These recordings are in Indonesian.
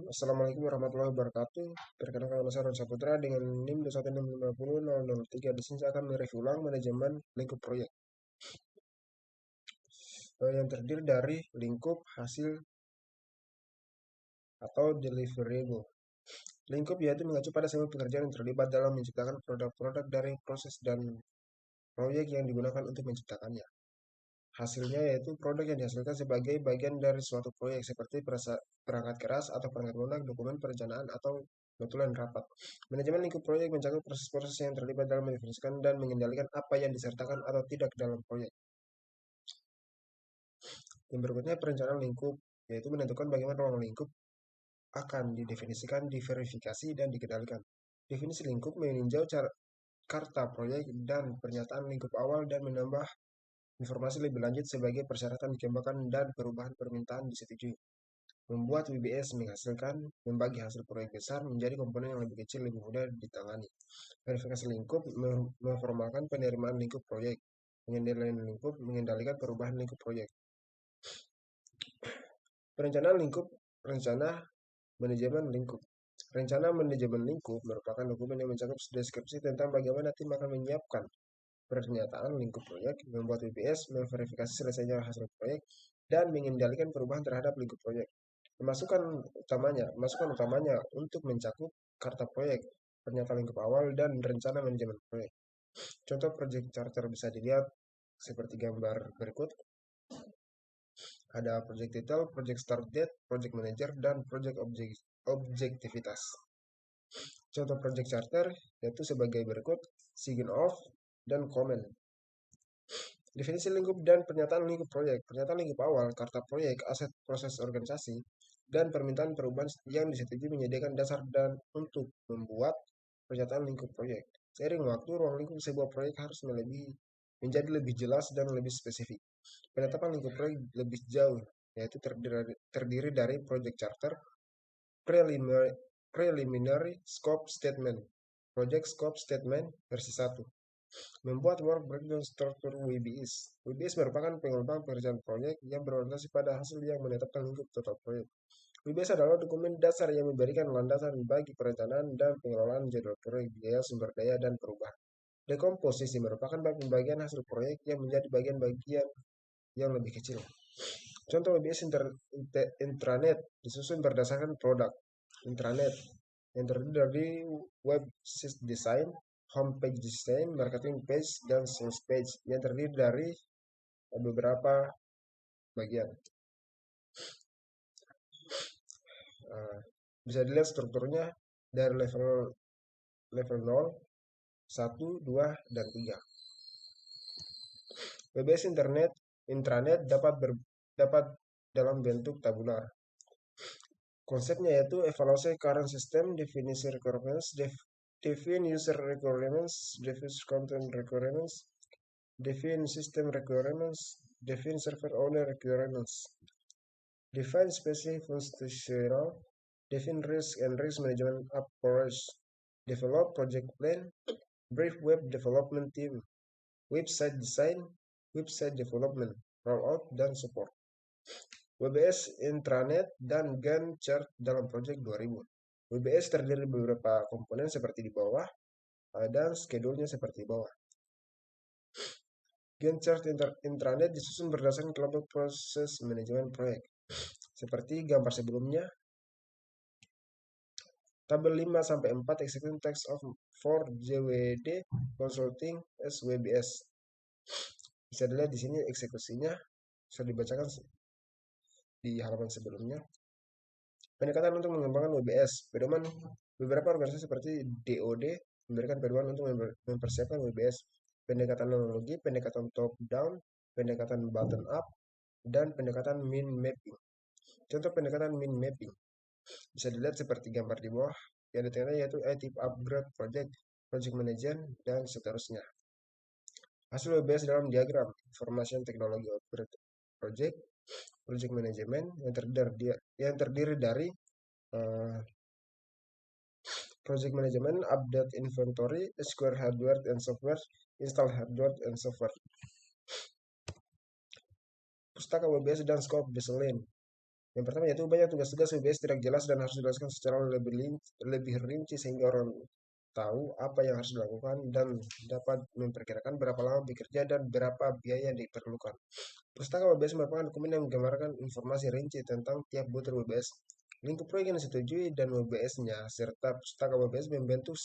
Assalamualaikum warahmatullahi wabarakatuh. Perkenalkan nama saya Ron Saputra dengan NIM 216500003. Di sini saya akan mereview ulang manajemen lingkup proyek yang terdiri dari lingkup, hasil, atau deliverable. Lingkup yaitu mengacu pada semua pekerjaan yang terlibat dalam menciptakan produk-produk dari proses dan proyek yang digunakan untuk menciptakannya. Hasilnya yaitu produk yang dihasilkan sebagai bagian dari suatu proyek seperti perangkat keras atau perangkat lunak, dokumen perencanaan, atau notulen rapat. Manajemen lingkup proyek mencakup proses-proses yang terlibat dalam mendefinisikan dan mengendalikan apa yang disertakan atau tidak dalam proyek. Yang berikutnya perencanaan lingkup, yaitu menentukan bagaimana ruang lingkup akan didefinisikan, diverifikasi, dan dikendalikan. Definisi lingkup meninjau karta proyek dan pernyataan lingkup awal dan menambah informasi lebih lanjut sebagai persyaratan dikembangkan dan perubahan permintaan disetujui. Membuat WBS menghasilkan membagi hasil proyek besar menjadi komponen yang lebih kecil lebih mudah ditangani. Verifikasi lingkup memformalkan penerimaan lingkup proyek. Pengendalian lingkup mengendalikan perubahan lingkup proyek. Perencanaan lingkup, rencana manajemen lingkup. Rencana manajemen lingkup merupakan dokumen yang mencakup deskripsi tentang bagaimana tim akan menyiapkan pernyataan lingkup proyek, membuat WBS, memverifikasi selesainya hasil proyek, dan mengendalikan perubahan terhadap lingkup proyek. Masukan utamanya untuk mencakup karta proyek, pernyataan lingkup awal, dan rencana manajemen proyek. Contoh project charter bisa dilihat seperti gambar berikut. Ada project detail, project start date, project manager, dan project objektivitas. Contoh project charter yaitu sebagai berikut: sign off dan comment. Definisi lingkup dan pernyataan lingkup proyek. Pernyataan lingkup awal, karta proyek, aset proses organisasi, dan permintaan perubahan yang disetujui menyediakan dasar dan untuk membuat pernyataan lingkup proyek. Seiring waktu, ruang lingkup sebuah proyek harus menjadi lebih jelas dan lebih spesifik. Penetapan lingkup proyek lebih jauh, yaitu terdiri dari project charter, preliminary scope statement, project scope statement versi 1. Membuat work breakdown struktur WBS. WBS merupakan pengembangan pekerjaan proyek yang berorientasi pada hasil yang menetapkan lingkup total proyek. WBS adalah dokumen dasar yang memberikan landasan bagi perencanaan dan pengelolaan jadwal proyek, biaya, sumber daya, dan perubahan. Dekomposisi merupakan pembagian hasil proyek yang menjadi bagian-bagian yang lebih kecil. Contoh WBS intranet disusun berdasarkan produk. Intranet yang terdiri dari web design, homepage design, marketing page, dan sales page yang terdiri dari beberapa bagian. Bisa dilihat strukturnya dari level 0, 1, 2, dan 3. WBS intranet dapat dalam bentuk tabular. Konsepnya yaitu evaluasi current system, definisi requirements, define user requirements, define content requirements, define system requirements, define server owner requirements, define specific functional, define risk and risk management approach, develop project plan, brief web development team, website design, website development, rollout, dan support. WBS intranet dan Gantt chart dalam Project 2000. WBS terdiri dari beberapa komponen seperti di bawah dan schedule-nya seperti di bawah. Gantt chart intranet disusun berdasarkan kelompok proses manajemen proyek. Seperti gambar sebelumnya. Tabel 5-4 execution text of for JWD Consulting SWBS. Bisa dilihat di sini eksekusinya sudah dibacakan di halaman sebelumnya. Pendekatan untuk mengembangkan WBS. Pedoman beberapa organisasi seperti DoD memberikan pedoman untuk mempersiapkan WBS. Pendekatan analogi, pendekatan top down, pendekatan bottom up, dan pendekatan min mapping. Contoh pendekatan min mapping bisa dilihat seperti gambar di bawah. Yang detailnya yaitu IT upgrade project, project management, dan seterusnya. Hasil WBS dalam diagram information technology upgrade project, project management yang terdiri dari project management, update inventory, acquire hardware and software, install hardware and software. Pustaka WBS dan scope baseline. Yang pertama yaitu banyak tugas-tugas WBS tidak jelas dan harus dijelaskan secara lebih rinci sehingga orang tahu apa yang harus dilakukan dan dapat memperkirakan berapa lama bekerja dan berapa biaya yang diperlukan. Pustaka WBS merupakan dokumen yang menggambarkan informasi rinci tentang tiap butir WBS, lingkup proyek yang disetujui dan WBS-nya, serta pustaka WBS membentuk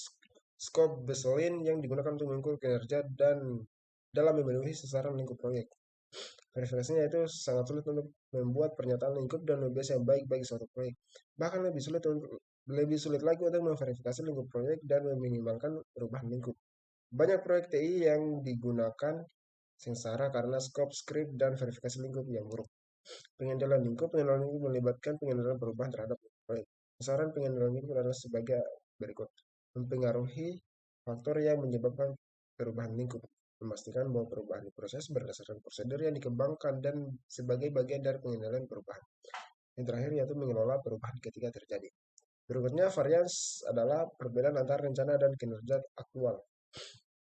skop baseline yang digunakan untuk mengukur kinerja dan dalam memenuhi sasaran lingkup proyek. Verifikasinya itu sangat sulit untuk membuat pernyataan lingkup dan WBS yang baik bagi suatu proyek. Bahkan lebih sulit lagi untuk memverifikasi lingkup proyek dan meminimalkan perubahan lingkup. Banyak proyek TI yang digunakan sengsara karena skop, script, dan verifikasi lingkup yang buruk. Pengendalian lingkup melibatkan pengendalian perubahan terhadap proyek. Sasaran pengendalian lingkup adalah sebagai berikut. Mempengaruhi faktor yang menyebabkan perubahan lingkup. Memastikan bahwa perubahan diproses berdasarkan prosedur yang dikembangkan dan sebagai bagian dari pengendalian perubahan. Yang terakhir yaitu mengelola perubahan ketika terjadi. Berikutnya, varians adalah perbedaan antara rencana dan kinerja aktual.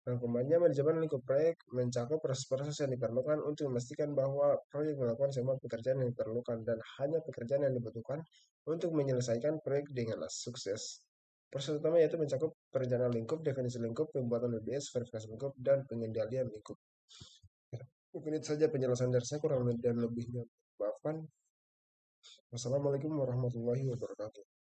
Rangkumannya, manajemen lingkup proyek mencakup proses-proses yang diperlukan untuk memastikan bahwa proyek melakukan semua pekerjaan yang diperlukan dan hanya pekerjaan yang dibutuhkan untuk menyelesaikan proyek dengan sukses. Proses utama yaitu mencakup perencanaan lingkup, definisi lingkup, pembuatan WBS, verifikasi lingkup, dan pengendalian lingkup. Mungkin itu saja penjelasan dari saya, kurang dan lebihnya maafkan. Wassalamualaikum warahmatullahi wabarakatuh.